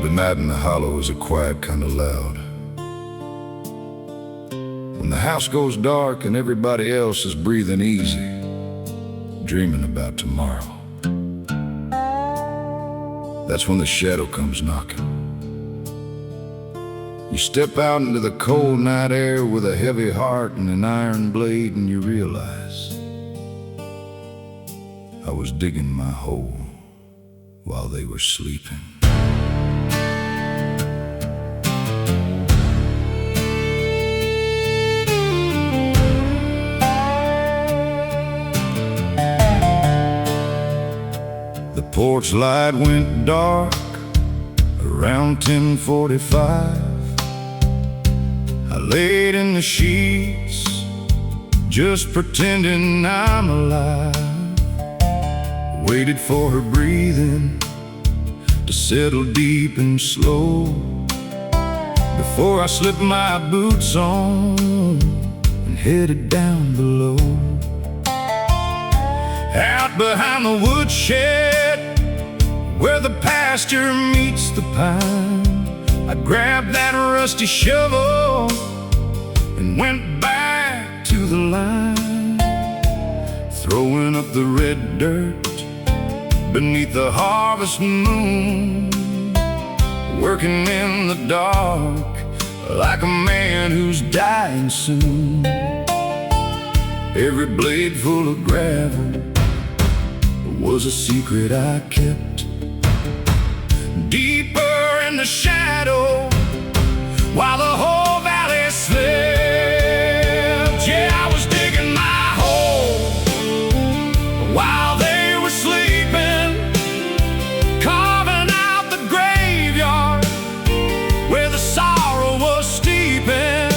The night in the hollow is a quiet kind of loud. When the house goes dark and everybody else is breathing easy, dreaming about tomorrow, that's when the shadow comes knocking. You step out into the cold night air with a heavy heart and an iron blade, and you realize I was digging my hole while they were sleeping. The porch light went dark around 10:45. I laid in the sheets, just pretending I'm alive. Waited for her breathing to settle deep and slow before I slipped my boots on and headed down below. Out behind the woodshed, where the pasture meets the pine, I grabbed that rusty shovel and went back to the line, throwing up the red dirt beneath the harvest moon, working in the dark like a man who's dying soon. Every blade full of gravel was a secret I kept, deeper in the shadow while the whole valley slept. Yeah, I was digging my hole while they were sleeping, carving out the graveyard where the sorrow was steeping.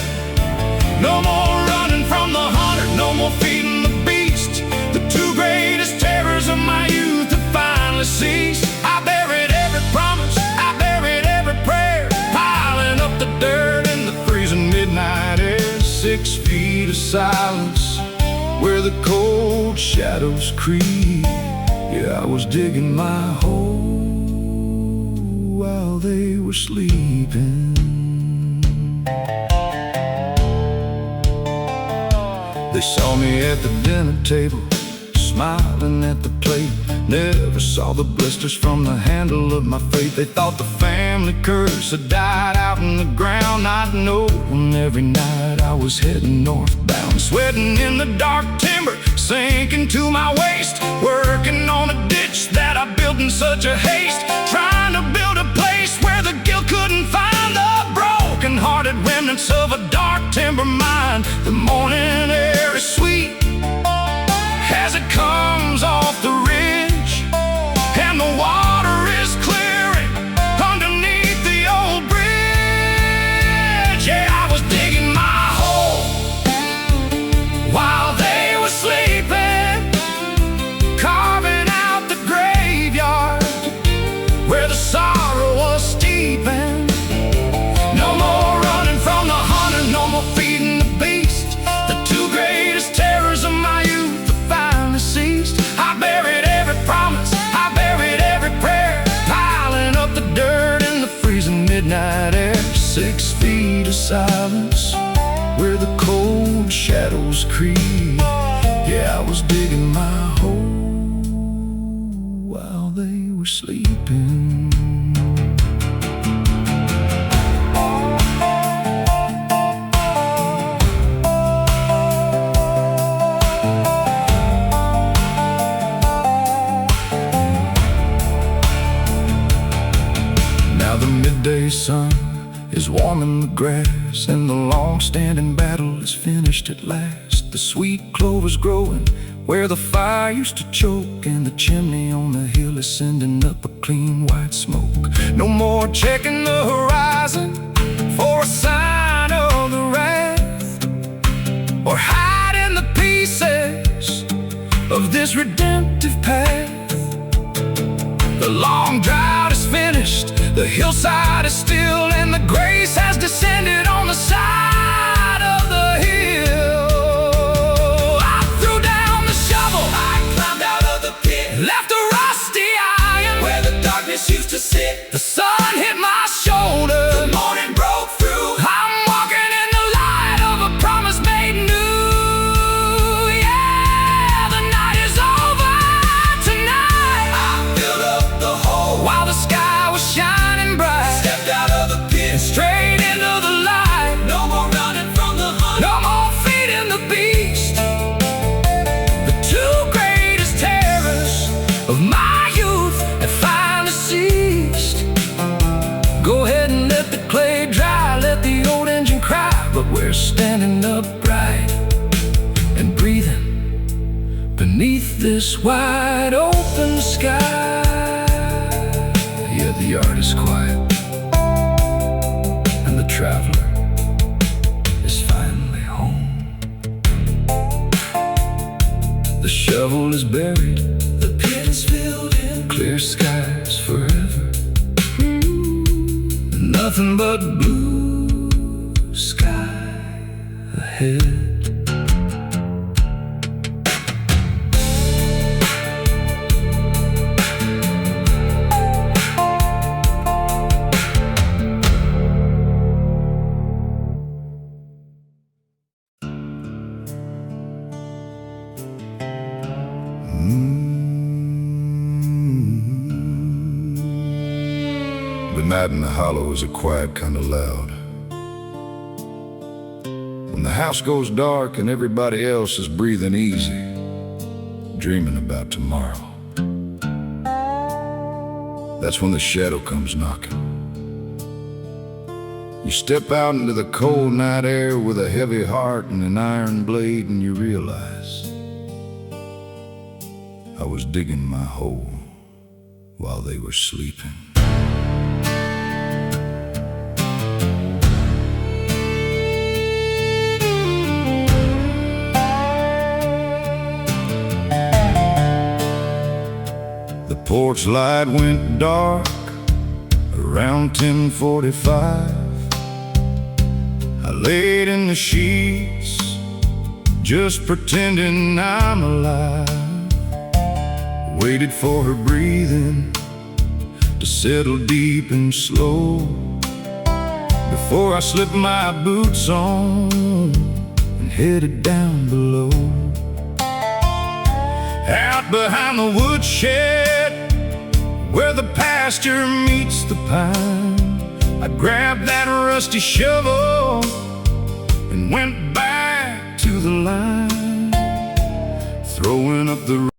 No more running from the hunter, no more feeding the beast. The two greatest terrors of my youth have finally ceased. I buried every promise, I buried every prayer, piling up the dirt in the freezing midnight air. 6 feet of silence where the cold shadows creep. Yeah, I was digging my hole while they were sleeping. They saw me at the dinner table, smiling at the plate. Never saw the blisters from the handle of my fate. They thought the family curse had died out in the ground, not knowing every night I was heading northbound, sweating in the dark timber, sinking to my waist, working on a ditch that I built in such a haste, trying to build a place where the guilt couldn't find the broken-hearted remnants of a dark timber mine. The morning air is sweet as it comes off the ridge, and the water is clearing underneath the old bridge. Yeah, I was digging my hole while they were sleeping, carving out the graveyard where the sorrow was steeping. No more running from the hunter, no more feeding the beast. The two greatest terrors of my youth have finally ceased. I buried every promise, I buried every prayer, piling up the dirt in the freezing midnight air. 6 feet of silence where the cold shadows creep. Yeah, I was digging my hole while they were sleeping. The midday sun is warming the grass, and the long-standing battle is finished at last. The sweet clover's growing where the fire used to choke, and the chimney on the hill is sending up a clean white smoke. No more checking the horizon for a sign of the wrath, or hiding the pieces of this redemptive path. The long drought is finished, the hillside is still, and the grace has descended on the side of the hill. I threw down the shovel, I climbed out of the this wide open sky. Yeah, the yard is quiet, and the traveler is finally home. The shovel is buried, the pit is filled in, clear skies forever, and nothing but blue sky ahead. The night in the hollow is a quiet kind of loud. When the house goes dark and everybody else is breathing easy, dreaming about tomorrow, that's when the shadow comes knocking. You step out into the cold night air with a heavy heart and an iron blade, and you realize I was digging my hole while they were sleeping. The porch light went dark around 10:45. I laid in the sheets, just pretending I'm alive. Waited for her breathing to settle deep and slow before I slipped my boots on and headed down below. Out behind the woodshed, where the pasture meets the pine, I grabbed that rusty shovel and went back to the line, throwing up the